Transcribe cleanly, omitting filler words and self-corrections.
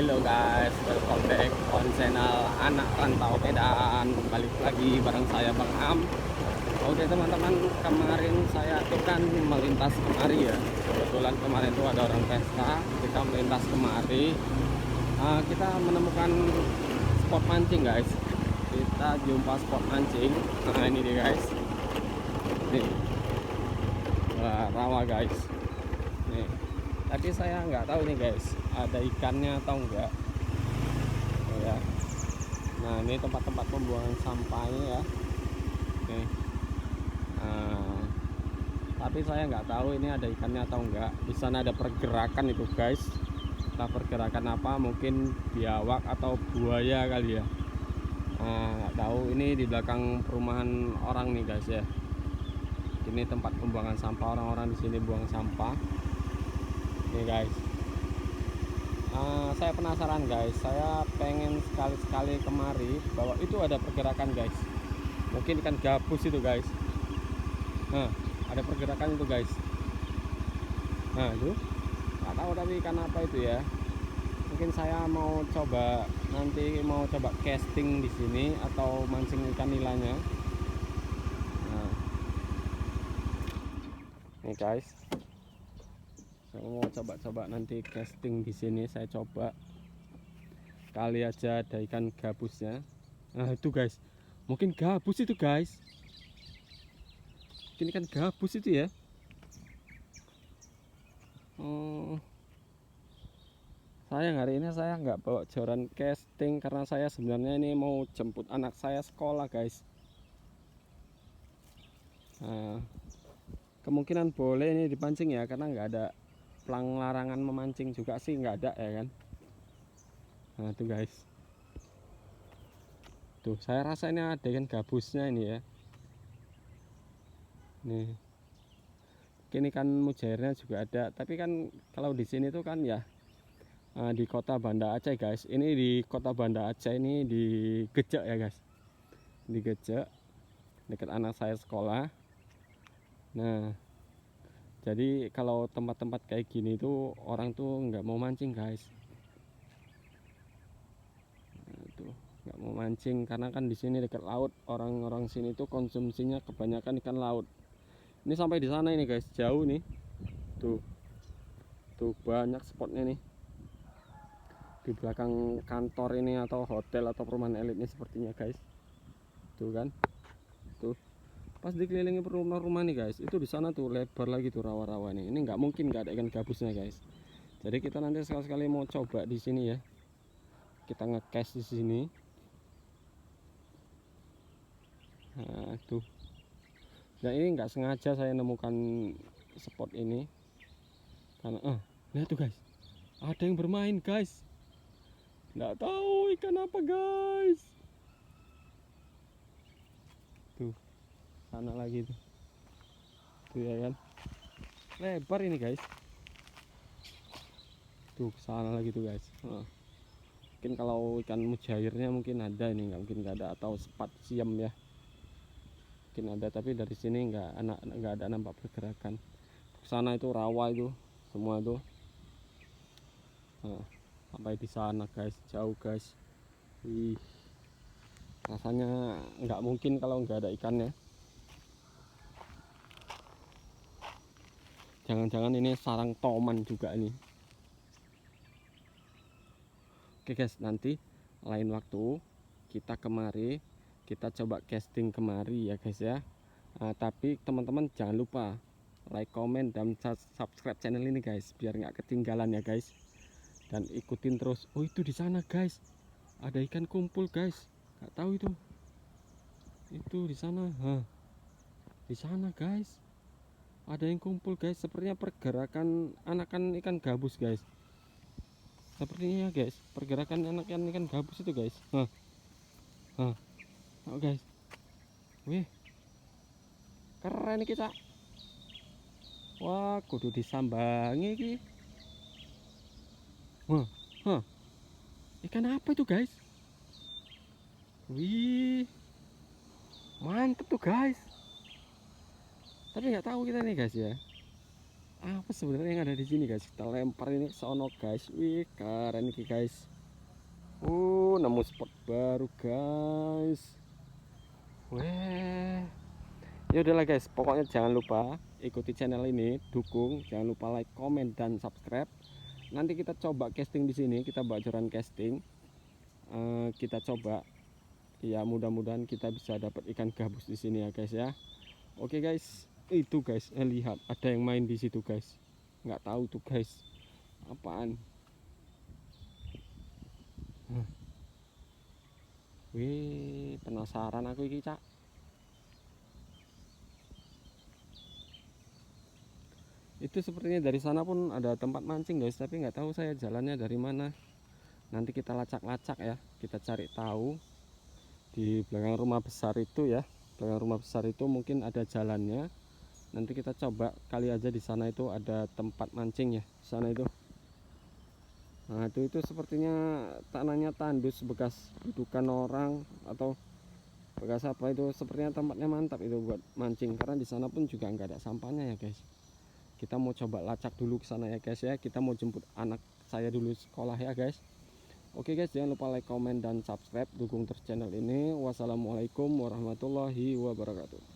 Hello guys, welcome back on channel Anak Rantau Medan. Balik lagi bareng saya Bang Am. Oke teman-teman, kemarin saya tuh kan melintas kemari ya. Kebetulan kemarin tuh ada orang pesta, kita melintas kemari. Kita menemukan spot mancing guys. Kita jumpa spot mancing. Nah ini dia guys. Nih, wah, rawa guys. Nih, tapi saya nggak tahu nih guys, ada ikannya atau enggak. Oh, ya. Nah ini tempat-tempat pembuangan sampahnya ya. Nih. Nah, tapi saya nggak tahu ini ada ikannya atau enggak. Di sana ada pergerakan itu guys. Entah pergerakan apa, mungkin biawak atau buaya kali ya. Nah, nggak tahu. Ini di belakang perumahan orang nih guys ya. Ini tempat pembuangan sampah, orang-orang di sini buang sampah. Nih guys. Saya penasaran guys, saya pengen sekali-sekali kemari bahwa itu ada pergerakan guys. Mungkin ikan gabus itu guys. Nah, ada pergerakan itu guys. Nah itu nggak tahu tapi ikan apa itu ya. Mungkin saya mau coba, nanti mau coba casting di sini atau mancing ikan nilanya. Nah ini guys, saya mau coba-coba nanti casting di sini. Saya coba kali aja ada ikan gabusnya. Nah itu guys, mungkin gabus itu guys, mungkin ikan gabus itu ya. Sayang hari ini saya nggak bawa joran casting karena saya sebenarnya ini mau jemput anak saya sekolah guys. Nah, kemungkinan boleh ini dipancing ya, karena nggak ada larangan memancing juga sih, nggak ada ya kan. Nah tuh guys, tuh saya rasa ini ada ikan gabusnya ini ya. Nih, mungkin ikan mujairnya juga ada, tapi kan kalau di sini tuh kan ya di kota Banda Aceh guys. Ini di kota Banda Aceh ini di Gejek ya guys, di Gejek dekat anak saya sekolah. Nah jadi kalau tempat-tempat kayak gini tuh orang tuh nggak mau mancing guys. Nah, tuh nggak mau mancing karena kan di sini dekat laut. Orang-orang sini tuh konsumsinya kebanyakan ikan laut. Ini sampai di sana ini guys, jauh nih. Tuh banyak spotnya nih di belakang kantor ini atau hotel atau perumahan elit ini sepertinya guys. Tuh kan, tuh pas dikelilingi rumah-rumah nih guys, itu di sana tuh lebar lagi tuh rawa-rawa nih. Ini nggak mungkin nggak ada ikan gabusnya guys. Jadi kita nanti sekali-sekali mau coba di sini ya, kita nge-cast di sini. Nah tuh, nah ini nggak sengaja saya nemukan spot ini karena lihat tuh guys, ada yang bermain guys. Nggak tahu ikan apa guys. Tuh sana lagi tuh ya kan, lebar ini guys. Tuh sana lagi tuh guys. Mungkin kalau ikan mujairnya mungkin ada, ini nggak mungkin nggak ada, atau sepat siam ya mungkin ada, tapi dari sini nggak ada nampak pergerakan. Sana itu rawa itu semua itu. Sampai di sana guys, jauh guys. Wih, rasanya nggak mungkin kalau nggak ada ikannya. Jangan-jangan ini sarang toman juga ini. Oke guys, nanti lain waktu kita kemari, kita coba casting kemari ya guys ya. Tapi teman-teman jangan lupa like, comment, dan subscribe channel ini guys, biar nggak ketinggalan ya guys. Dan ikutin terus. Oh itu di sana guys, ada ikan kumpul guys. Nggak tahu itu di sana. Di sana guys, ada yang kumpul guys. Sepertinya pergerakan anakan ikan gabus guys. Sepertinya guys, pergerakan anakan ikan gabus itu guys. Oh guys, wih, keren kita. Wah, kudu disambangi iki. Ikan apa itu guys? Wih, mantep tuh guys. Tapi nggak tahu kita nih guys ya, apa sebenarnya yang ada di sini guys. Kita lempar ini ke sono guys. Wih, keren ini guys. Nemu spot baru guys. Weh. Ya udahlah guys, pokoknya jangan lupa ikuti channel ini, dukung, jangan lupa like, komen, dan subscribe. Nanti kita coba casting di sini, kita bocoran casting. Kita coba, ya mudah-mudahan kita bisa dapat ikan gabus di sini ya guys ya. Oke guys, itu guys, lihat ada yang main di situ guys. Nggak tahu tuh guys, apaan? Wih, penasaran aku iki cak. Itu sepertinya dari sana pun ada tempat mancing guys, tapi nggak tahu saya jalannya dari mana. Nanti kita lacak-lacak ya, kita cari tahu di belakang rumah besar itu ya. Belakang rumah besar itu mungkin ada jalannya. Nanti kita coba kali aja di sana itu ada tempat mancing ya, di sana itu. Nah itu sepertinya tanahnya tandus bekas dudukan orang atau bekas apa itu, sepertinya tempatnya mantap itu buat mancing, karena di sana pun juga nggak ada sampahnya ya guys. Kita mau coba lacak dulu ke sana ya guys ya. Kita mau jemput anak saya dulu sekolah ya guys. Oke guys, jangan lupa like, komen, dan subscribe, dukung terus channel ini. Wassalamualaikum warahmatullahi wabarakatuh.